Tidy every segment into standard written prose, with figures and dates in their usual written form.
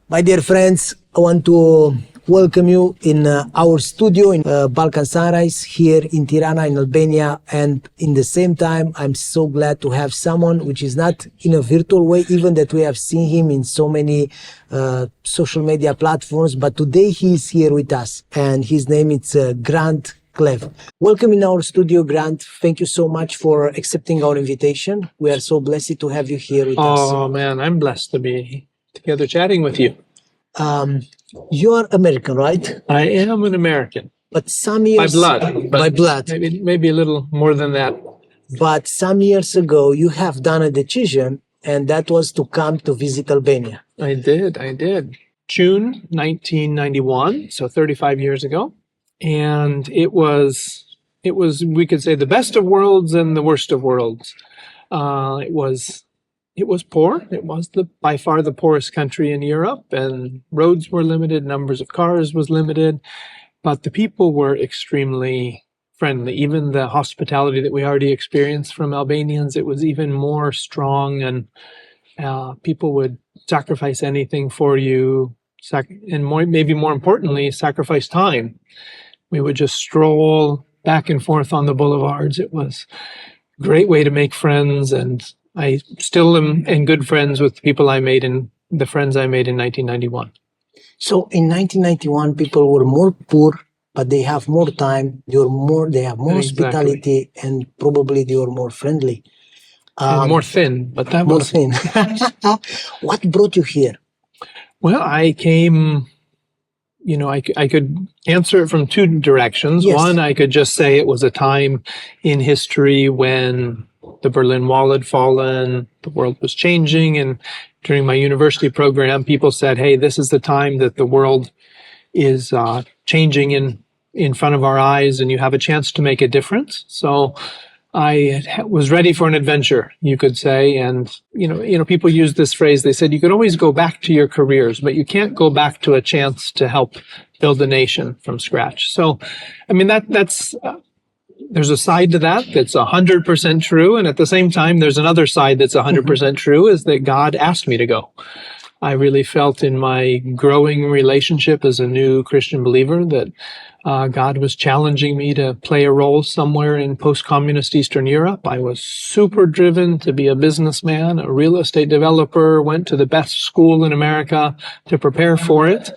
My dear friends, I want to welcome you in our studio in Balkan Sunrise here in Tirana in Albania, and in the same time I'm so glad to have someone which is not in a virtual way, even that we have seen him in so many social media platforms, but today he is here with us and his name is Grant Cleve. Welcome in our studio, Grant. Thank you so much for accepting our invitation. We are so blessed to have you here with us. Oh man, I'm blessed to be together chatting with you. You are American, right? I am an American. But some years... By blood. Maybe a little more than that. But some years ago, you have done a decision, and that was to come to visit Albania. I did. June 1991, so 35 years ago. And it was, we could say, the best of worlds and the worst of worlds. It was poor. It was by far the poorest country in Europe, and roads were limited, numbers of cars was limited, but the people were extremely friendly. Even the hospitality that we already experienced from Albanians, it was even more strong, and people would sacrifice anything for you, and maybe more importantly, sacrifice time. We would just stroll back and forth on the boulevards. It was a great way to make friends, and I still am good friends with the friends I made in 1991. So in 1991, people were more poor, but they have more time. They have more hospitality, and probably they were more friendly. And more thin, but that more was... thin. What brought you here? Well, I came, I could answer it from two directions. Yes. One, I could just say it was a time in history when the Berlin Wall had fallen, the world was changing, and during my university program, people said, hey, this is the time that the world is changing in front of our eyes, and you have a chance to make a difference. So I was ready for an adventure, you could say. And, people use this phrase. They said, you could always go back to your careers, but you can't go back to a chance to help build a nation from scratch. So, that's... there's a side to that that's 100% true, and at the same time, there's another side that's 100% true, is that God asked me to go. I really felt in my growing relationship as a new Christian believer that God was challenging me to play a role somewhere in post-communist Eastern Europe. I was super driven to be a businessman, a real estate developer, went to the best school in America to prepare for it.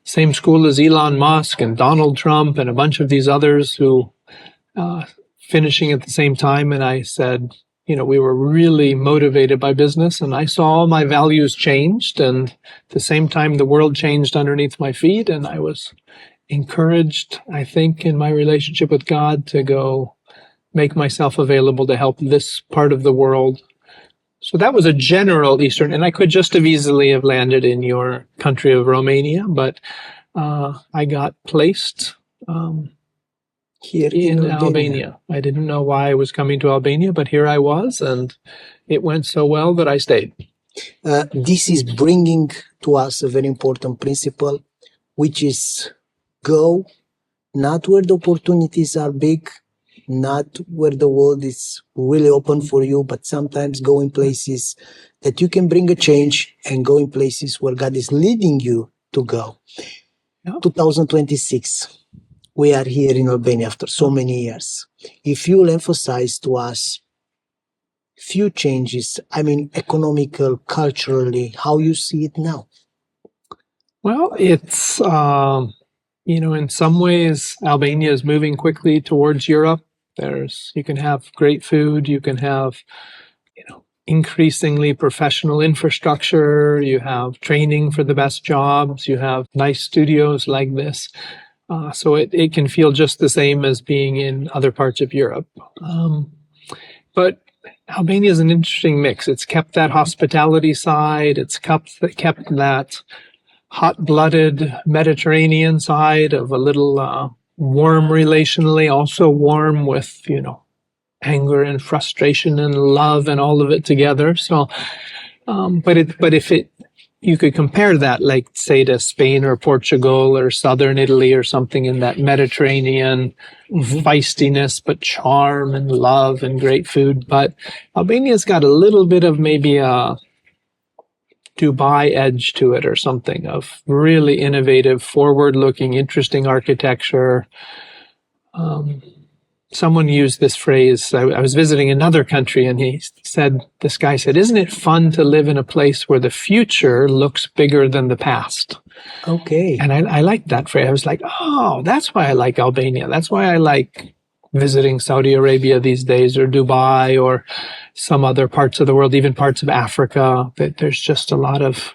Same school as Elon Musk and Donald Trump and a bunch of these others who finishing at the same time. And I said, we were really motivated by business, and I saw my values changed, and at the same time, the world changed underneath my feet. And I was encouraged, I think, in my relationship with God to go make myself available to help this part of the world. So that was a general Eastern, and I could just have easily have landed in your country of Romania, but I got placed here in Albania. I didn't know why I was coming to Albania, but here I was, and it went so well that I stayed. This is bringing to us a very important principle, which is go not where the opportunities are big, not where the world is really open for you, but sometimes go in places that you can bring a change, and go in places where God is leading you to go. Yep. 2026. We are here in Albania after so many years. If you will emphasize to us few changes, economical, culturally, how you see it now? Well, it's, in some ways, Albania is moving quickly towards Europe. You can have great food, you can have, increasingly professional infrastructure, you have training for the best jobs, you have nice studios like this. So it can feel just the same as being in other parts of Europe. But Albania is an interesting mix. It's kept that hospitality side. It's kept that hot-blooded Mediterranean side of a little warm relationally, also warm with, anger and frustration and love and all of it together. So, but if you could compare that, like, say, to Spain or Portugal or southern Italy or something in that Mediterranean feistiness, but charm and love and great food. But Albania's got a little bit of maybe a Dubai edge to it or something, of really innovative, forward-looking, interesting architecture. Someone used this phrase. I was visiting another country, and this guy said, isn't it fun to live in a place where the future looks bigger than the past? Okay. And I liked that phrase. I was like, oh, that's why I like Albania. That's why I like visiting Saudi Arabia these days, or Dubai, or some other parts of the world, even parts of Africa. That there's just a lot of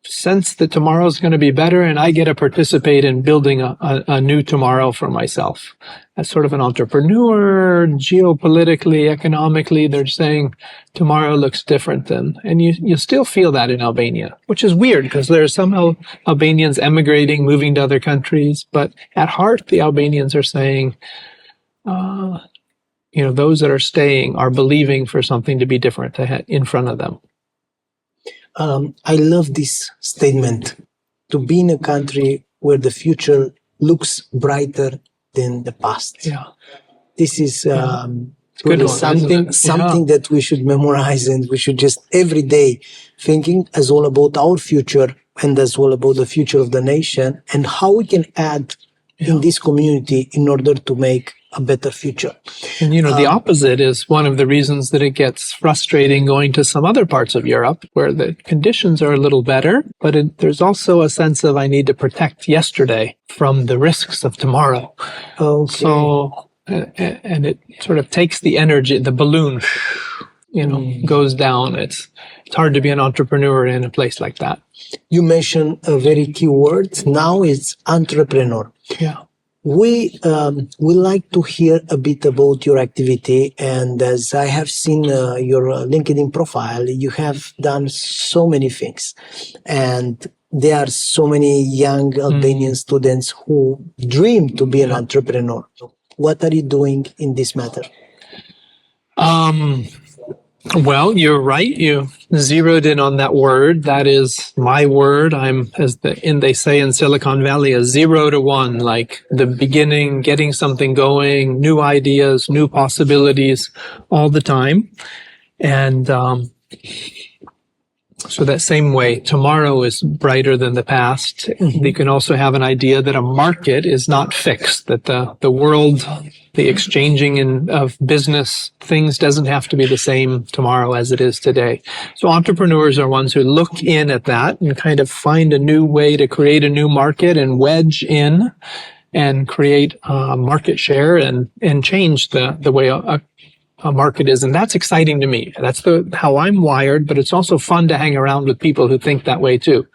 sense that tomorrow's going to be better, and I get to participate in building a new tomorrow for myself. As sort of an entrepreneur, geopolitically, economically, they're saying tomorrow looks different and you still feel that in Albania, which is weird because there are some Albanians emigrating, moving to other countries, but at heart, the Albanians are saying, those that are staying are believing for something to be different ahead in front of them. I love this statement, to be in a country where the future looks brighter than the past. Yeah. This is Good something that we should memorize, and we should just every day thinking as all about our future and as well about the future of the nation and how we can add in this community in order to make a better future. And the opposite is one of the reasons that it gets frustrating going to some other parts of Europe where the conditions are a little better, but there's also a sense of I need to protect yesterday from the risks of tomorrow. Okay. So, and it sort of takes the energy, the balloon, goes down. It's hard to be an entrepreneur in a place like that. You mentioned a very key word. Now it's entrepreneur. Yeah. We like to hear a bit about your activity, and as I have seen your LinkedIn profile, you have done so many things, and there are so many young Albanian students who dream to be an entrepreneur. What are you doing in this matter? Well, you're right. You zeroed in on that word. That is my word. I'm, they say in Silicon Valley, a 0 to 1, like the beginning, getting something going, new ideas, new possibilities all the time. And so that same way, tomorrow is brighter than the past. Mm-hmm. You can also have an idea that a market is not fixed, that the world, the exchanging of business things doesn't have to be the same tomorrow as it is today. So entrepreneurs are ones who look in at that and kind of find a new way to create a new market and wedge in and create market share and change the way a market is. And that's exciting to me. That's how I'm wired, but it's also fun to hang around with people who think that way too.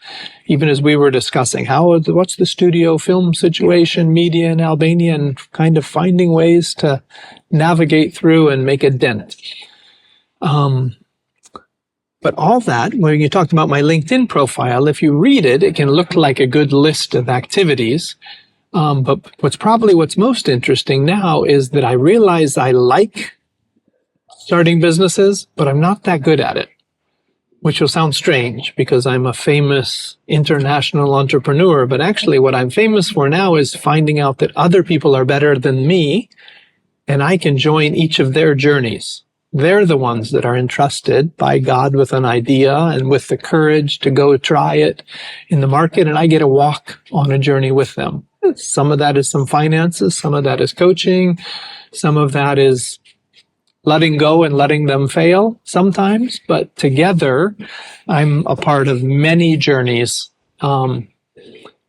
Even as we were discussing what's the studio film situation, media in Albania, and kind of finding ways to navigate through and make a dent. But all that, when you talked about my LinkedIn profile, if you read it, it can look like a good list of activities. But what's most interesting now is that I realize I like starting businesses, but I'm not that good at it, which will sound strange because I'm a famous international entrepreneur. But actually what I'm famous for now is finding out that other people are better than me and I can join each of their journeys. They're the ones that are entrusted by God with an idea and with the courage to go try it in the market, and I get to walk on a journey with them. Some of that is some finances, some of that is coaching, some of that is letting go and letting them fail sometimes, but together I'm a part of many journeys,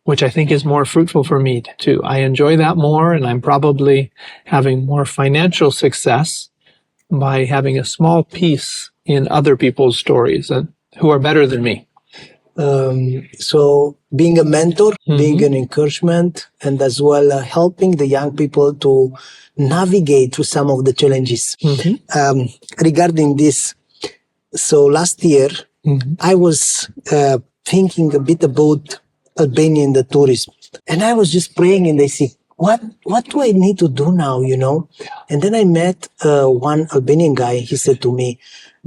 which I think is more fruitful for me too. I enjoy that more, and I'm probably having more financial success by having a small piece in other people's stories who are better than me. So being a mentor, being an encouragement, and as well helping the young people to navigate through some of the challenges. Regarding this, so last year, I was thinking a bit about Albania and the tourism. And I was just praying and I see, what do I need to do now, And then I met one Albanian guy. He said to me,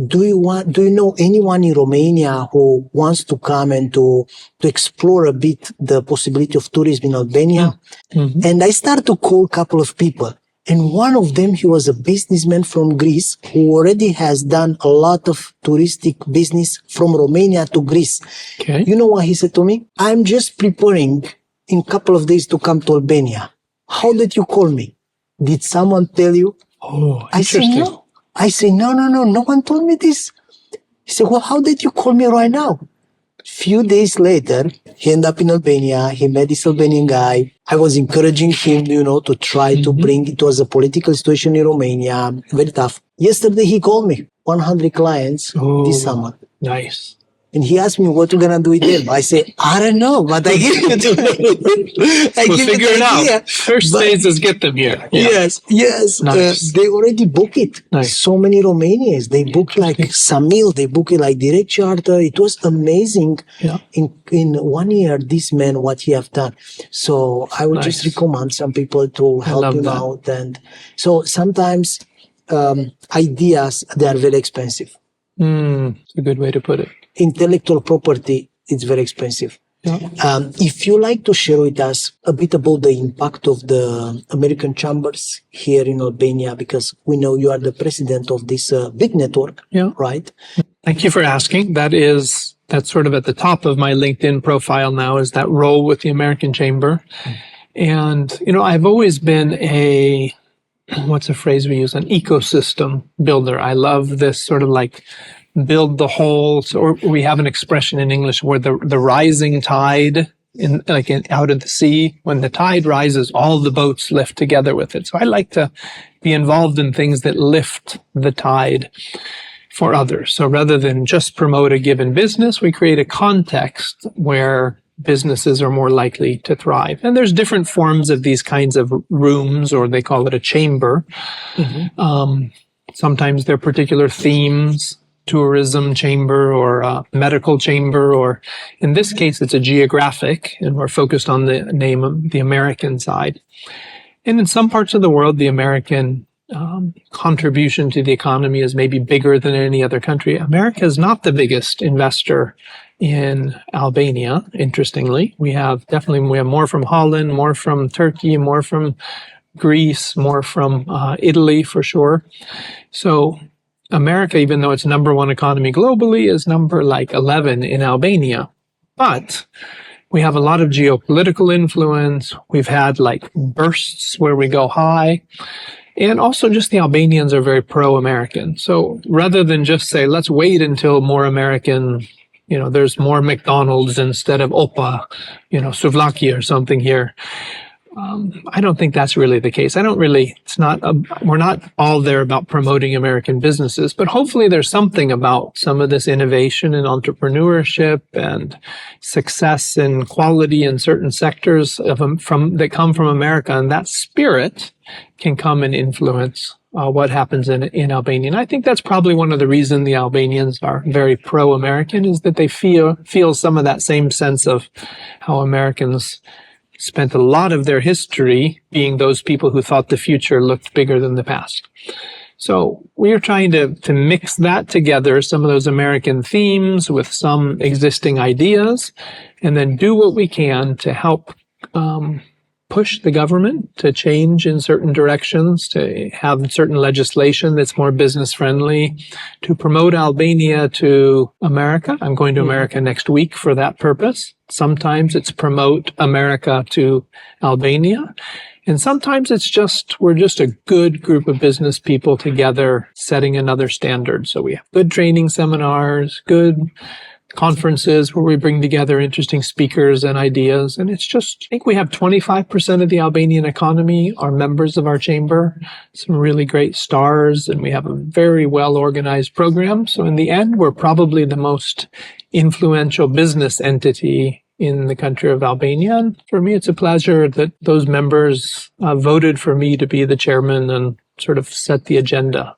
do you know anyone in Romania who wants to come and to explore a bit the possibility of tourism in Albania? And I started to call a couple of people. And one of them, he was a businessman from Greece who already has done a lot of touristic business from Romania to Greece. Okay. You know what he said to me? I'm just preparing in a couple of days to come to Albania. How did you call me? Did someone tell you? Oh, I say, interesting. no. I say, no one told me this. He said, well, how did you call me right now? Few days later, he ended up in Albania. He met this Albanian guy. I was encouraging him, to try to bring, it was a political situation in Romania, very tough. Yesterday, he called me, 100 clients this summer. Nice. And he asked me what we're going to do with them. I say, I don't know, but I give you We'll figure it out. First phase is get them here. Yeah. Yes. Nice. They already book it. Nice. So many Romanians. They book like Samil. They book it like direct charter. It was amazing. Yeah. In 1 year, this man, what he have done. So I would just recommend some people to help him out. And so sometimes ideas, they are very expensive. It's a good way to put it. Intellectual property, it's very expensive. Yeah. If you like to share with us a bit about the impact of the American chambers here in Albania, because we know you are the president of this big network, right? Thank you for asking. That's sort of at the top of my LinkedIn profile now, is that role with the American Chamber. And, I've always been what's a phrase we use? An ecosystem builder. I love this sort of like build the whole, or we have an expression in English where the rising tide out of the sea, when the tide rises, all the boats lift together with it. So I like to be involved in things that lift the tide for others. So rather than just promote a given business, we create a context where businesses are more likely to thrive. And there's different forms of these kinds of rooms, or they call it a chamber. Sometimes they're particular themes, tourism chamber or a medical chamber, or in this case, it's a geographic, and we're focused on the name of the American side. And in some parts of the world, the American contribution to the economy is maybe bigger than any other country. America is not the biggest investor in Albania, interestingly. We have more from Holland, more from Turkey, more from Greece, more from Italy for sure. So America, even though it's number one economy globally, is number 11 in Albania. But we have a lot of geopolitical influence. We've had bursts where we go high. And also just the Albanians are very pro-American. So rather than just say, let's wait until more American, there's more McDonald's instead of Opa, Souvlaki or something here. I don't think that's really the case. We're not all there about promoting American businesses, but hopefully there's something about some of this innovation and entrepreneurship and success and quality in certain sectors that come from America. And that spirit can come and influence what happens in Albania. And I think that's probably one of the reasons the Albanians are very pro-American, is that they feel some of that same sense of how Americans spent a lot of their history being those people who thought the future looked bigger than the past. So we are trying to mix that together, some of those American themes with some existing ideas, and then do what we can to help push the government to change in certain directions, to have certain legislation that's more business friendly, to promote Albania to America. I'm going to America next week for that purpose. Sometimes it's promote America to Albania. And sometimes we're just a good group of business people together setting another standard. So we have good training seminars, good conferences where we bring together interesting speakers and ideas. And I think we have 25% of the Albanian economy are members of our chamber, some really great stars, and we have a very well organized program. So in the end, we're probably the most influential business entity in the country of Albania. And for me, it's a pleasure that those members voted for me to be the chairman and sort of set the agenda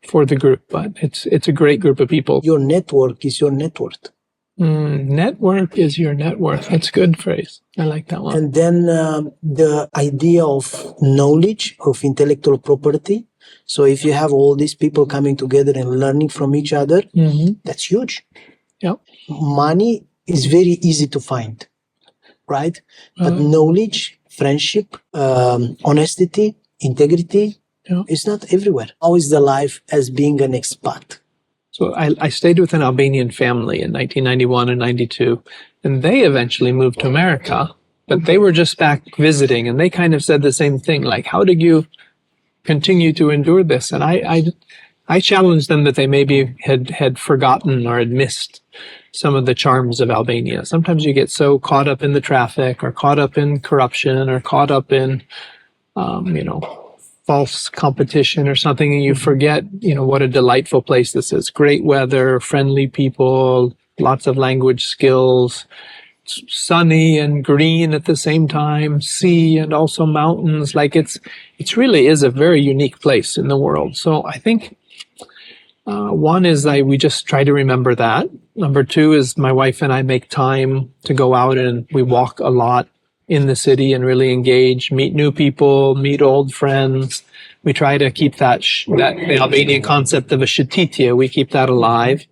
for the group. But it's a great group of people. Your network is your net worth. Network is your net worth. That's a good phrase. I like that one. And then the idea of knowledge, of intellectual property. So if you have all these people coming together and learning from each other, that's huge. Yep. Money is very easy to find, right? But knowledge, friendship, honesty, integrity Yeah. is not everywhere. How is the life as being an expat? So I stayed with an Albanian family in 1991 and 92, and they eventually moved to America, but they were just back visiting, and they kind of said the same thing, like, how did you continue to endure this? And I challenged them that they maybe had forgotten or had missed some of the charms of Albania. Sometimes you get so caught up in the traffic or caught up in corruption or caught up in, false competition or something, and you forget, what a delightful place this is. Great weather, friendly people, lots of language skills, sunny and green at the same time, sea and also mountains. Like it really is a very unique place in the world. So I think one is we just try to remember that. Number two is my wife and I make time to go out and we walk a lot in the city and really engage, meet new people, meet old friends. We try to keep that the Albanian concept of a shëtitje, we keep that alive.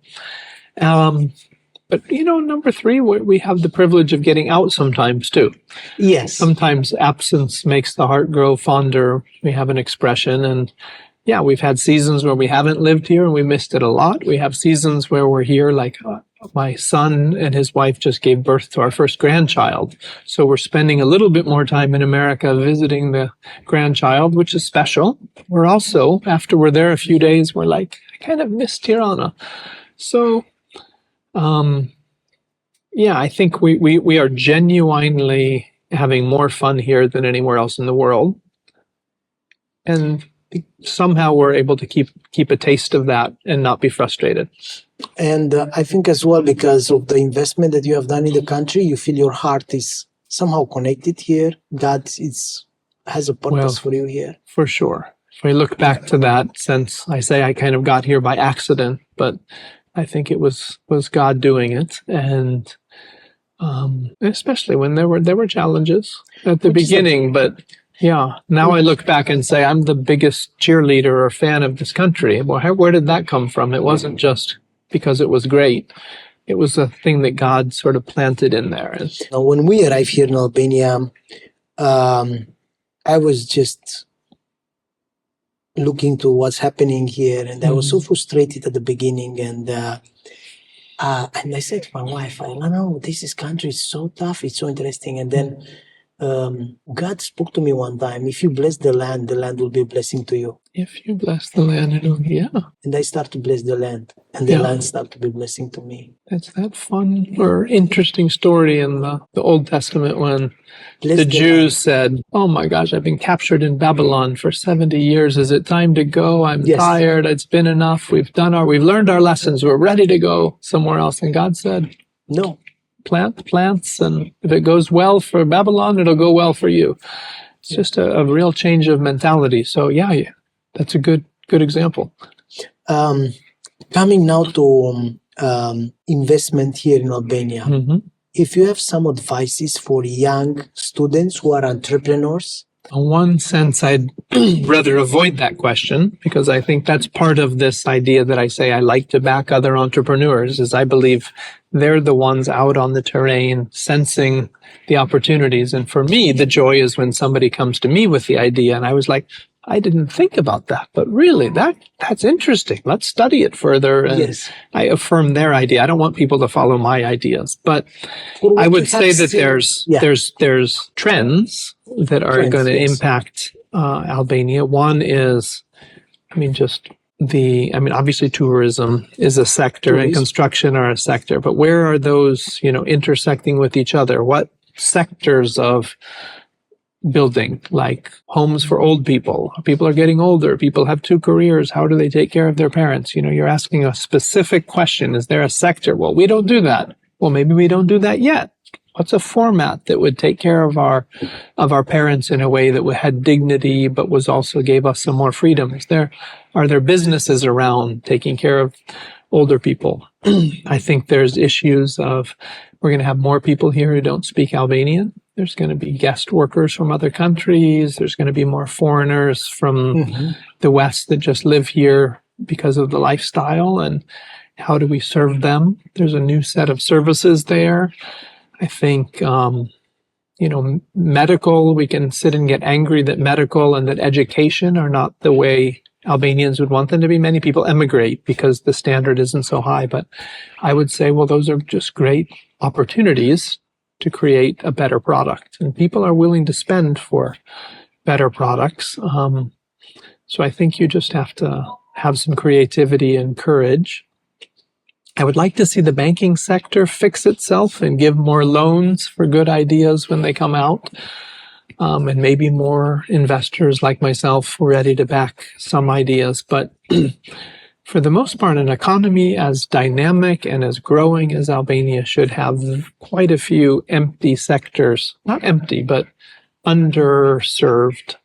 But number three, we have the privilege of getting out sometimes too. Yes. Sometimes absence makes the heart grow fonder. We have an expression, and yeah, we've had seasons where we haven't lived here and we missed it a lot. We have seasons where we're here, like my son and his wife just gave birth to our first grandchild. So we're spending a little bit more time in America visiting the grandchild, which is special. We're also, after we're there a few days, we're like, I kind of miss Tirana. So, I think we are genuinely having more fun here than anywhere else in the world. And somehow we're able to keep a taste of that and not be frustrated. And I think as well, because of the investment that you have done in the country, you feel your heart is somehow connected here. God has a purpose for you here. For sure. If I look back to that sense, I say I kind of got here by accident, but I think it was God doing it. And especially when there were challenges at the beginning, but yeah, now I look back and say I'm the biggest cheerleader or fan of this country. Well, where did that come from? It wasn't just because it was great. It was a thing that God sort of planted in there. Now, when we arrived here in Albania, I was just looking to what's happening here, and I was so frustrated at the beginning. And I said to my wife, I don't know, this country is so tough, it's so interesting. And then God spoke to me one time, if you bless the land will be a blessing to you. If you bless the land, And I start to bless the land, and the land start to be a blessing to me. That's that fun or interesting story in the Old Testament when the Jews said, oh my gosh, I've been captured in Babylon for 70 years. Is it time to go? I'm tired. It's been enough. We've learned our lessons. We're ready to go somewhere else. And God said, no. Plant the plants, and if it goes well for Babylon, it'll go well for you. It's just a real change of mentality. So yeah, that's a good example. Coming now to investment here in Albania, if you have some advices for young students who are entrepreneurs. In one sense, I'd rather avoid that question, because I think that's part of this idea that I say I like to back other entrepreneurs, is I believe they're the ones out on the terrain sensing the opportunities. And for me, the joy is when somebody comes to me with the idea and I was like, I didn't think about that, but really that's interesting. Let's study it further. And I affirm their idea. I don't want people to follow my ideas, but I would say that there's trends that are going to impact Albania. One is, obviously tourism is a sector and construction are a sector, but where are those, intersecting with each other? What sectors of building, like homes for old people are getting older, people have two careers, how do they take care of their parents? You're asking a specific question. Is there a sector? Well, we don't do that. Well, maybe we don't do that yet. What's a format that would take care of our parents in a way that had dignity, but was also gave us some more freedom? Are there businesses around taking care of older people? I think there's issues of, we're going to have more people here who don't speak Albanian. There's going to be guest workers from other countries. There's going to be more foreigners from the West that just live here because of the lifestyle. And how do we serve them? There's a new set of services there. I think medical, we can sit and get angry that medical and that education are not the way Albanians would want them to be. Many people emigrate because the standard isn't so high. But I would say, well, those are just great opportunities to create a better product. And people are willing to spend for better products. So I think you just have to have some creativity and courage. I would like to see the banking sector fix itself and give more loans for good ideas when they come out. And maybe more investors like myself ready to back some ideas. But for the most part, an economy as dynamic and as growing as Albania should have quite a few empty sectors, not empty, but underserved,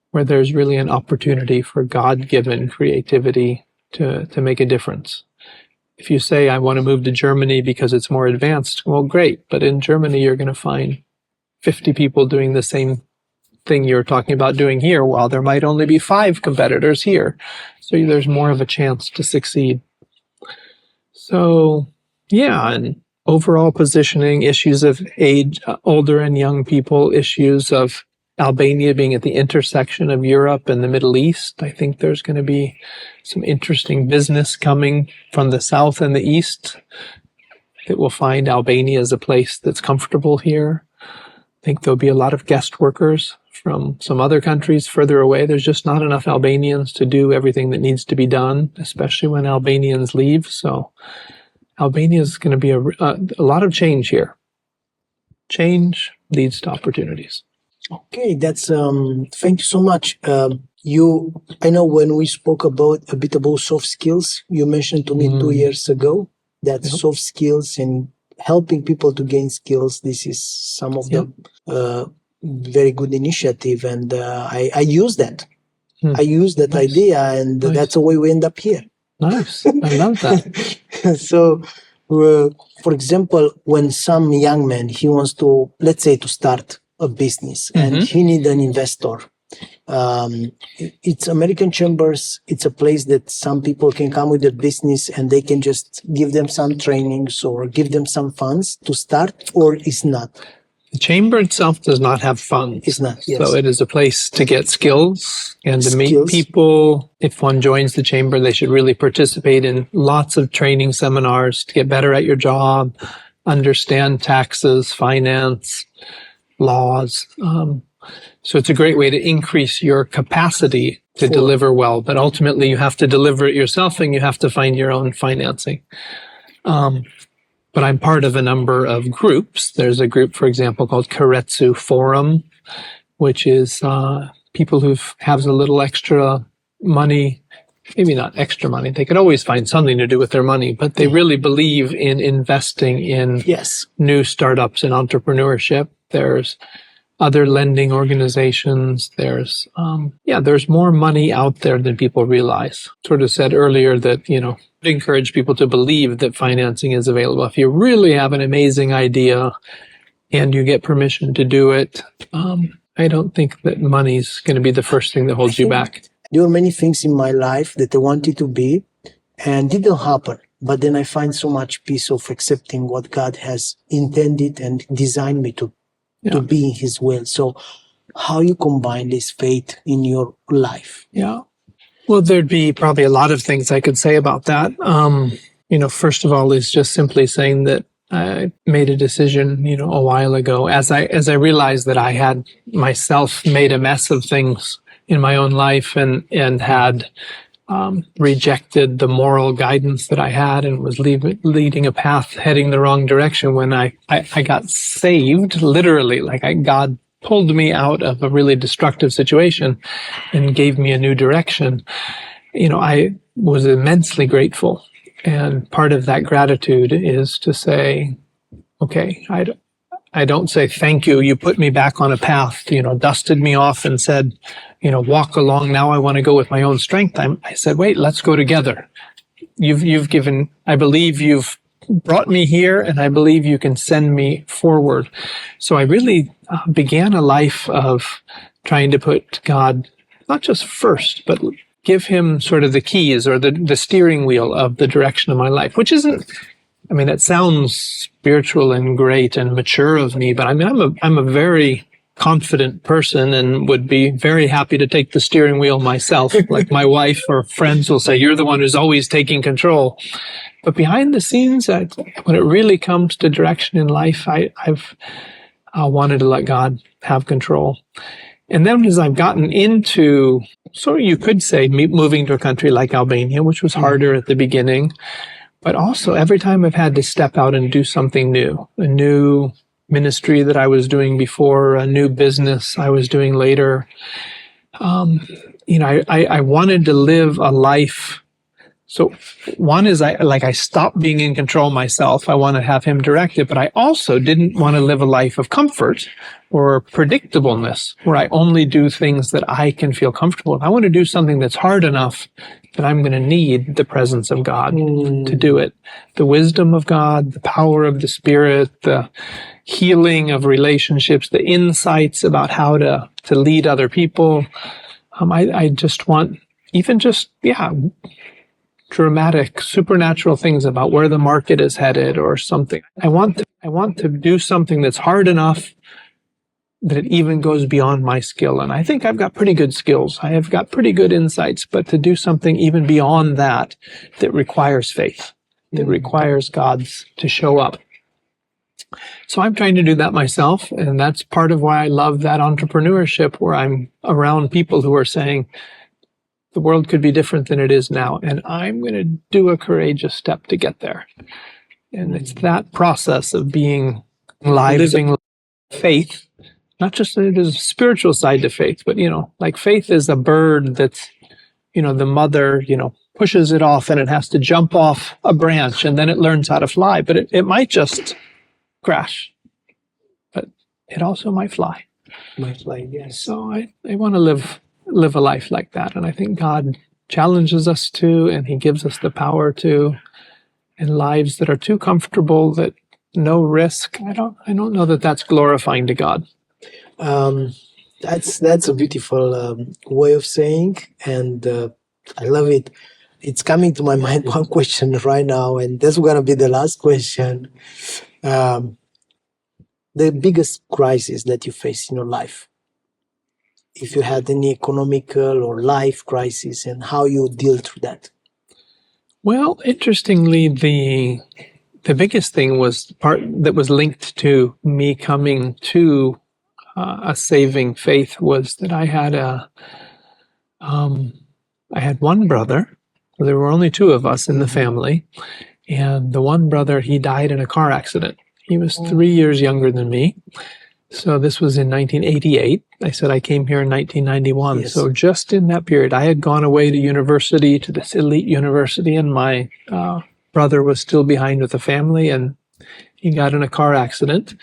where there's really an opportunity for God-given creativity to make a difference. If you say, I want to move to Germany because it's more advanced, well, great. But in Germany, you're going to find 50 people doing the same thing you're talking about doing here, while there might only be 5 competitors here. So there's more of a chance to succeed. So, yeah, and overall positioning, issues of age, older and young people, issues of Albania being at the intersection of Europe and the Middle East. I think there's going to be some interesting business coming from the South and the East that will find Albania as a place that's comfortable here. I think there'll be a lot of guest workers from some other countries further away. There's just not enough Albanians to do everything that needs to be done, especially when Albanians leave. So Albania is going to be a lot of change here. Change leads to opportunities. Okay, that's thank you so much. I know when we spoke a bit about soft skills, you mentioned to me 2 years ago that soft skills and helping people to gain skills, this is some of them very good initiative, and I use that. I use that idea, and that's the way we end up here. Nice, I love that. So, for example, when some young man, he wants to, let's say, to start a business, and he need an investor. It's American Chambers. It's a place that some people can come with a business and they can just give them some trainings or give them some funds to start, or it's not. The chamber itself does not have funds. It's not, yes. So it is a place to get skills and to meet people. If one joins the chamber, they should really participate in lots of training seminars to get better at your job, understand taxes, finance, laws. So it's a great way to increase your capacity to deliver well. But ultimately, you have to deliver it yourself and you have to find your own financing. But I'm part of a number of groups. There's a group, for example, called Karetsu Forum, which is people who have a little extra money, maybe not extra money. They could always find something to do with their money, but they really believe in investing in new startups and entrepreneurship. There's other lending organizations. There's more money out there than people realize. Sort of said earlier that, encourage people to believe that financing is available. If you really have an amazing idea and you get permission to do it, I don't think that money's going to be the first thing that holds you back. There were many things in my life that I wanted to be and didn't happen. But then I find so much peace of accepting what God has intended and designed me to be in His will. So how you combine this faith in your life? Yeah. Well, there'd be probably a lot of things I could say about that. First of all, is just simply saying that I made a decision, a while ago, as I realized that I had myself made a mess of things in my own life and had rejected the moral guidance that I had and was leading a path heading the wrong direction. When I got saved, literally, God pulled me out of a really destructive situation and gave me a new direction. I was immensely grateful. And part of that gratitude is to say, okay, I don't say, thank you, you put me back on a path, dusted me off and said, walk along, now I want to go with my own strength. I said, wait, let's go together. I believe you've brought me here, and I believe you can send me forward. So I really began a life of trying to put God not just first, but give Him sort of the keys or the steering wheel of the direction of my life, which isn't, it sounds spiritual and great and mature of me, but I mean, I'm a very confident person and would be very happy to take the steering wheel myself. Like my wife or friends will say, you're the one who's always taking control. But behind the scenes, when it really comes to direction in life, I've wanted to let God have control. And then as I've gotten into, so you could say, moving to a country like Albania, which was harder at the beginning, but also every time I've had to step out and do something new, a new ministry that I was doing before, a new business I was doing later, I wanted to live a life. So one is I stopped being in control myself. I want to have him direct it, but I also didn't want to live a life of comfort or predictableness where I only do things that I can feel comfortable with. I want to do something that's hard enough that I'm going to need the presence of God to do it. The wisdom of God, the power of the Spirit, the healing of relationships, the insights about how to lead other people. I just want dramatic, supernatural things about where the market is headed or something. I want to do something that's hard enough that it even goes beyond my skill. And I think I've got pretty good skills. I have got pretty good insights, but to do something even beyond that requires faith, that requires God's to show up. So I'm trying to do that myself. And that's part of why I love that entrepreneurship, where I'm around people who are saying, the world could be different than it is now, and I'm going to do a courageous step to get there. And it's that process of being living faith, not just that there's a spiritual side to faith, but, like faith is a bird that's, the mother, pushes it off and it has to jump off a branch and then it learns how to fly, but it might just crash, but it also might fly. Yes. So I want to live a life like that. And I think God challenges us to, and he gives us the power to, in lives that are too comfortable, that no risk. I don't know that that's glorifying to God. That's a beautiful way of saying, and I love it. It's coming to my mind one question right now, and that's going to be the last question. The biggest crisis that you face in your life, if you had any economical or life crisis, and how you deal through that? Well, interestingly, the biggest thing was the part that was linked to me coming to a saving faith was that I had one brother. There were only two of us in the family, and the one brother, he died in a car accident. He was 3 years younger than me. So this was in 1988. I said I came here in 1991. Yes. So just in that period, I had gone away to university, to this elite university, and my brother was still behind with the family, and he got in a car accident.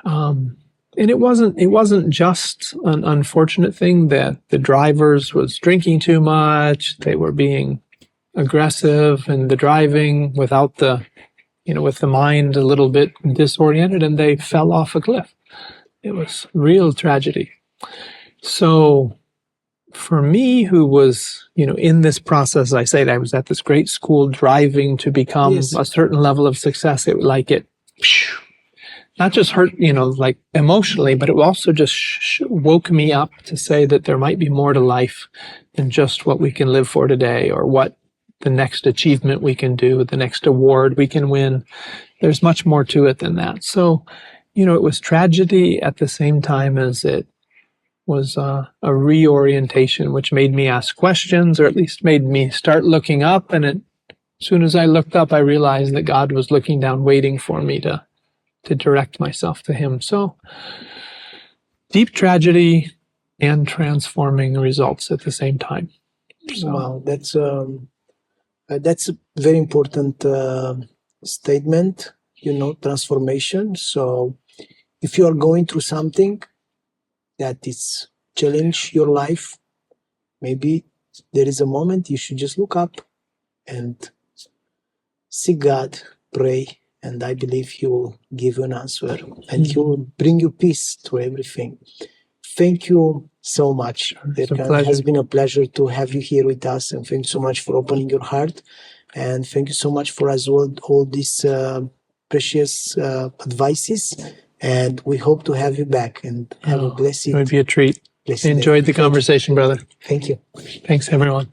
And it wasn't just an unfortunate thing that the drivers was drinking too much. They were being aggressive and the driving without with the mind a little bit disoriented, and they fell off a cliff. It was real tragedy. So for me, who was, in this process, I say that I was at this great school driving to become a certain level of success. It not just hurt, like emotionally, but it also just woke me up to say that there might be more to life than just what we can live for today, or what the next achievement we can do, the next award we can win. There's much more to it than that. So, it was tragedy at the same time as it was a reorientation, which made me ask questions, or at least made me start looking up. And as soon as I looked up, I realized that God was looking down, waiting for me to direct myself to him. So deep tragedy and transforming results at the same time. So, wow, that's a very important statement, transformation. So if you are going through something that is challenge your life, maybe there is a moment you should just look up and seek God, pray, and I believe he will give you an answer, and he will bring you peace through everything. Thank you so much. It has been a pleasure to have you here with us, and thank you so much for opening your heart, and thank you so much for as well all this precious advices, and we hope to have you back and have a blessed. It would be a treat. blessed Enjoyed day. the conversation, brother. Thank you. Thanks, everyone.